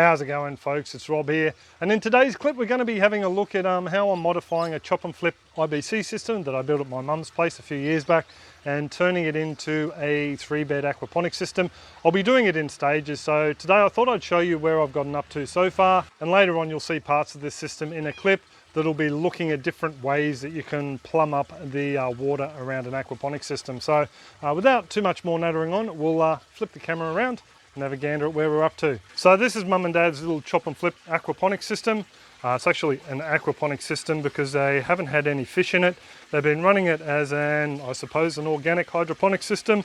How's it going, folks? It's Rob here, and in today's clip we're going to be having a look at how I'm modifying a chop and flip IBC system that I built at my mum's place a few years back and turning it into a 3-bed aquaponics system. I'll be doing it in stages, so today I thought I'd show you where I've gotten up to so far, and later on you'll see parts of this system in a clip that'll be looking at different ways that you can plumb up the water around an aquaponics system. So without too much more nattering on, we'll flip the camera around and have a gander at where we're up to. So this is Mum and Dad's little chop and flip aquaponics system. It's actually an aquaponics system because they haven't had any fish in it. They've been running it as I suppose, an organic hydroponic system,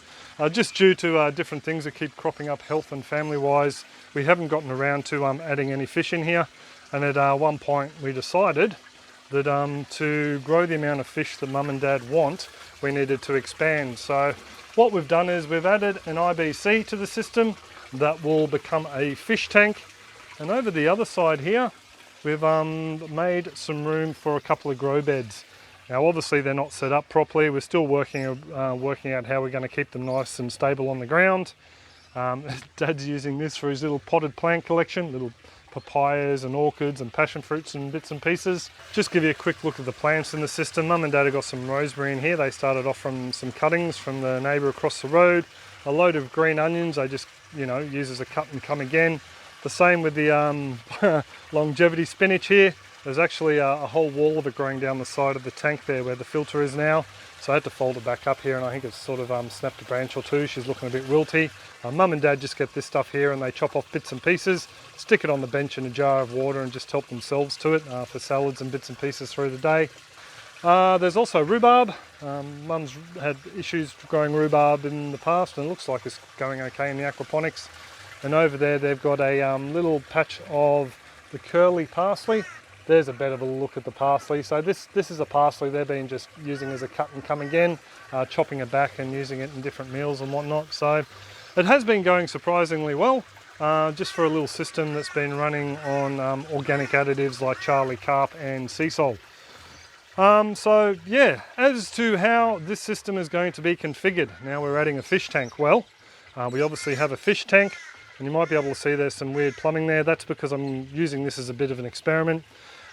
just due to different things that keep cropping up health and family wise. We haven't gotten around to adding any fish in here. And at one point we decided that to grow the amount of fish that Mum and Dad want, we needed to expand. So what we've done is we've added an IBC to the system that will become a fish tank. And over the other side here, we've made some room for a couple of grow beds. Now obviously they're not set up properly. We're still working out how we're going to keep them nice and stable on the ground. Dad's using this for his little potted plant collection, little papayas and orchids and passion fruits and bits and pieces. Just give you a quick look at the plants in the system. Mum and Dad have got some rosemary in here. They started off from some cuttings from the neighbour across the road. A load of green onions I just, use as a cut and come again. The same with the longevity spinach here. There's actually a whole wall of it growing down the side of the tank there where the filter is now. So I had to fold it back up here, and I think it's sort of snapped a branch or two. She's looking a bit wilty. Mum and Dad just get this stuff here and they chop off bits and pieces, stick it on the bench in a jar of water and just help themselves to it for salads and bits and pieces through the day. There's also rhubarb. Mum's had issues growing rhubarb in the past and it looks like it's going okay in the aquaponics. And over there they've got a little patch of the curly parsley. There's a better look at the parsley. So this is a parsley they've been just using as a cut and come again, chopping it back and using it in different meals and whatnot. So it has been going surprisingly well, just for a little system that's been running on organic additives like Charlie Carp and sea salt. So yeah, as to how this system is going to be configured, now we're adding a fish tank. Well, we obviously have a fish tank, and you might be able to see there's some weird plumbing there. That's because I'm using this as a bit of an experiment.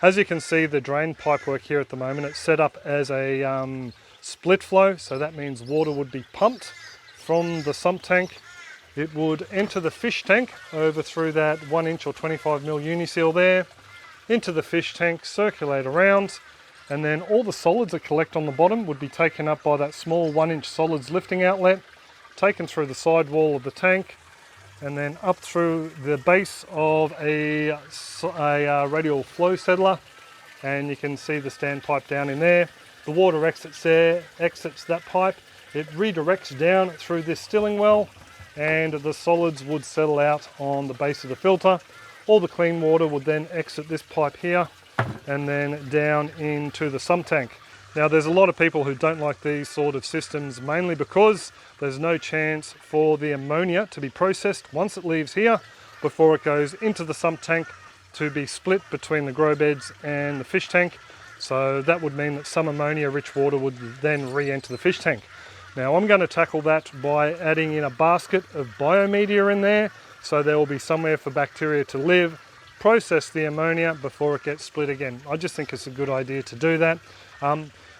As you can see, the drain pipe work here at the moment, it's set up as a split flow, so that means water would be pumped from the sump tank. It would enter the fish tank over through that 1-inch or 25mm Uniseal there, into the fish tank, circulate around, and then all the solids that collect on the bottom would be taken up by that small 1-inch solids lifting outlet, taken through the side wall of the tank, and then up through the base of a radial flow settler, and you can see the standpipe down in there. The water exits that pipe, it redirects down through this stilling well, and the solids would settle out on the base of the filter. All the clean water would then exit this pipe here and then down into the sump tank. Now there's a lot of people who don't like these sort of systems, mainly because there's no chance for the ammonia to be processed once it leaves here before it goes into the sump tank to be split between the grow beds and the fish tank. So that would mean that some ammonia rich water would then re-enter the fish tank. Now I'm going to tackle that by adding in a basket of biomedia in there, so there will be somewhere for bacteria to live, process the ammonia before it gets split again. I just think it's a good idea to do that.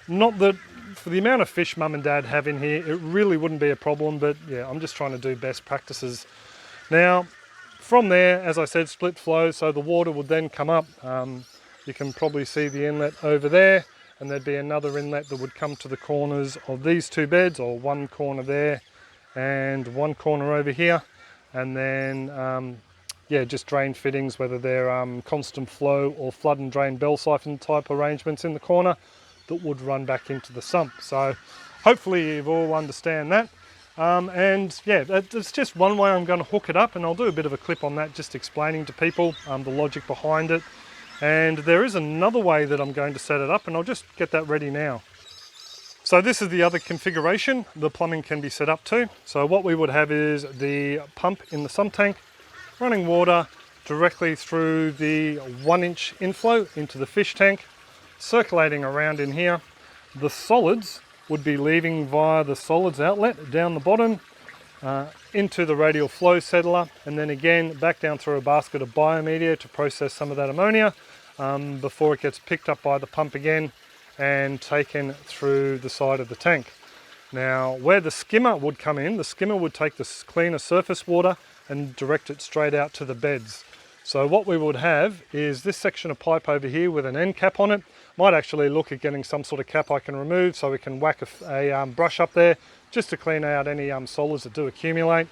Not that for the amount of fish Mum and Dad have in here, it really wouldn't be a problem, but yeah, I'm just trying to do best practices. Now, from there, as I said, split flow, so the water would then come up. You can probably see the inlet over there, and there'd be another inlet that would come to the corners of these two beds, or one corner there and one corner over here. And then, yeah, just drain fittings, whether they're constant flow or flood and drain bell siphon type arrangements in the corner that would run back into the sump. So hopefully you all understand that. And yeah, that's just one way I'm going to hook it up, and I'll do a bit of a clip on that just explaining to people the logic behind it. And there is another way that I'm going to set it up, and I'll just get that ready now. So this is the other configuration the plumbing can be set up to. So what we would have is the pump in the sump tank running water directly through the 1-inch inflow into the fish tank, circulating around in here. The solids would be leaving via the solids outlet down the bottom, into the radial flow settler, and then again back down through a basket of biomedia to process some of that ammonia before it gets picked up by the pump again and taken through the side of the tank. Now, where the skimmer would come in, the skimmer would take the cleaner surface water and direct it straight out to the beds. So what we would have is this section of pipe over here with an end cap on it. Might actually look at getting some sort of cap I can remove so we can whack a brush up there just to clean out any solids that do accumulate.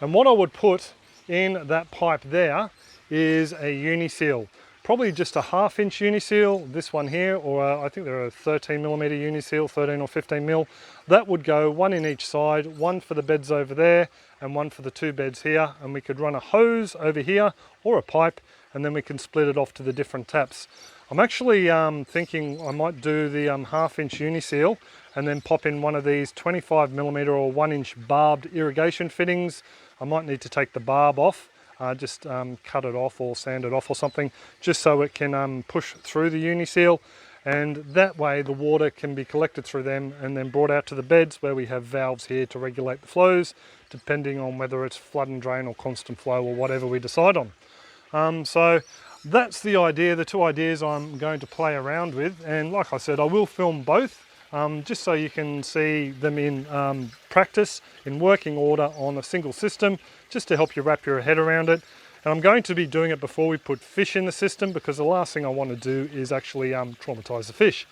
And what I would put in that pipe there is a Uniseal. Probably just a 1/2 inch Uniseal, this one here, or I think there are 13mm Uniseal, 13 or 15 mil. That would go one in each side, one for the beds over there and one for the 2 beds here. And we could run a hose over here or a pipe, and then we can split it off to the different taps. I'm actually thinking I might do the 1/2 inch Uniseal and then pop in one of these 25mm or 1 inch barbed irrigation fittings. I might need to take the barb off. Just cut it off or sand it off or something, just so it can push through the Uniseal, and that way the water can be collected through them and then brought out to the beds where we have valves here to regulate the flows depending on whether it's flood and drain or constant flow or whatever we decide on. So that's the idea, the 2 ideas I'm going to play around with, and like I said, I will film both just so you can see them in practice, in working order on a single system, just to help you wrap your head around it. And I'm going to be doing it before we put fish in the system, because the last thing I want to do is actually traumatize the fish.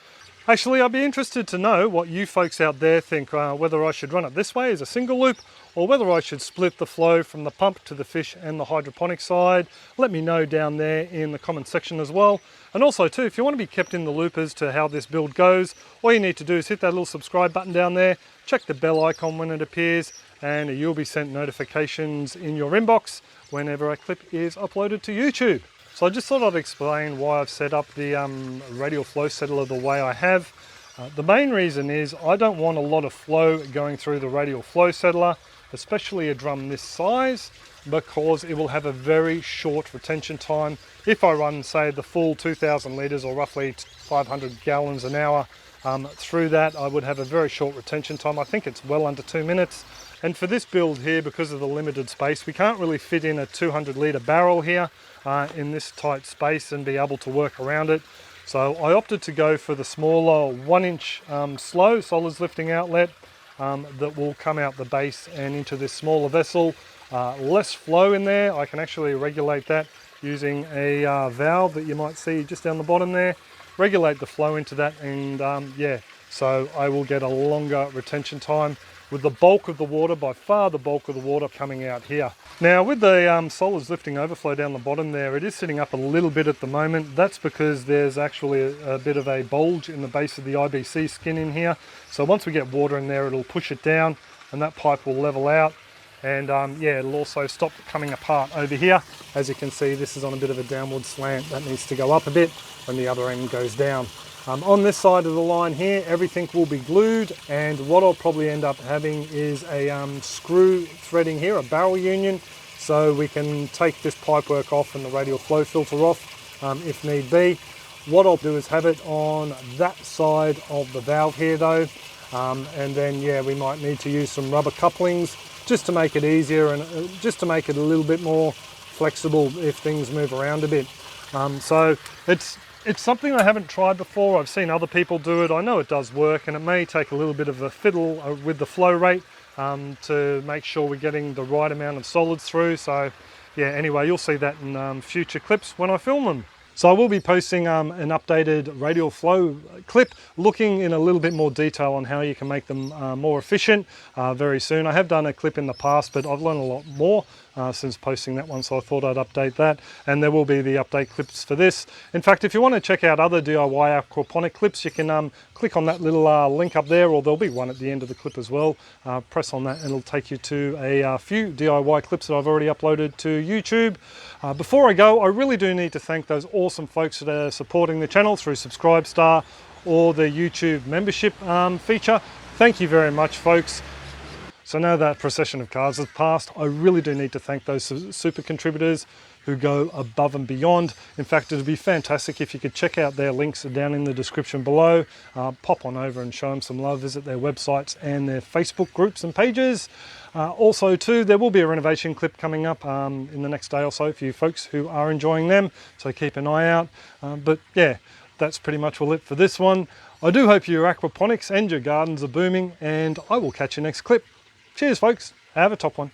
Actually, I'd be interested to know what you folks out there think, whether I should run it this way as a single loop, or whether I should split the flow from the pump to the fish and the hydroponic side. Let me know down there in the comment section as well. And also too, if you want to be kept in the loop as to how this build goes, all you need to do is hit that little subscribe button down there, check the bell icon when it appears, and you'll be sent notifications in your inbox whenever a clip is uploaded to YouTube. So I just thought I'd explain why I've set up the radial flow settler the way I have. The main reason is I don't want a lot of flow going through the radial flow settler, especially a drum this size, because it will have a very short retention time. If I run, say, the full 2,000 litres or roughly 500 gallons an hour through that, I would have a very short retention time. I think it's well under 2 minutes. And for this build here, because of the limited space, we can't really fit in a 200 litre barrel here in this tight space and be able to work around it. So I opted to go for the smaller 1 inch slow solids lifting outlet that will come out the base and into this smaller vessel. Less flow in there. I can actually regulate that using a valve that you might see just down the bottom there. Regulate the flow into that, and yeah, so I will get a longer retention time with the bulk of the water, by far the bulk of the water, coming out here. Now with the solids lifting overflow down the bottom there, it is sitting up a little bit at the moment. That's because there's actually a bit of a bulge in the base of the IBC skin in here. So once we get water in there, it'll push it down and that pipe will level out. And yeah, it'll also stop coming apart over here. As you can see, this is on a bit of a downward slant. That needs to go up a bit when the other end goes down. On this side of the line here, everything will be glued, and what I'll probably end up having is a screw threading here, a barrel union, so we can take this pipework off and the radial flow filter off if need be. What I'll do is have it on that side of the valve here though, and then yeah, we might need to use some rubber couplings just to make it easier and just to make it a little bit more flexible if things move around a bit. So it's something I haven't tried before. I've seen other people do it. I know it does work, and it may take a little bit of a fiddle with the flow rate to make sure we're getting the right amount of solids through. So yeah, anyway, you'll see that in future clips when I film them. So I will be posting an updated radial flow clip looking in a little bit more detail on how you can make them more efficient very soon. I have done a clip in the past, but I've learned a lot more since posting that one, so I thought I'd update that. And there will be the update clips for this. In fact, if you want to check out other DIY aquaponic clips, you can click on that little link up there, or there'll be one at the end of the clip as well. Press on that and it'll take you to a few DIY clips that I've already uploaded to YouTube. Before I go, I really do need to thank those awesome folks that are supporting the channel through Subscribestar or the YouTube membership feature. Thank you very much, folks. So now that procession of cards has passed, I really do need to thank those super contributors. who go above and beyond. In fact, it would be fantastic if you could check out their links down in the description below. Pop on over and show them some love, visit their websites and their Facebook groups and pages. Also too, there will be a renovation clip coming up in the next day or so for you folks who are enjoying them, so keep an eye out. But yeah, that's pretty much all it for this one. I do hope your aquaponics and your gardens are booming, and I will catch you next clip. Cheers folks, have a top one.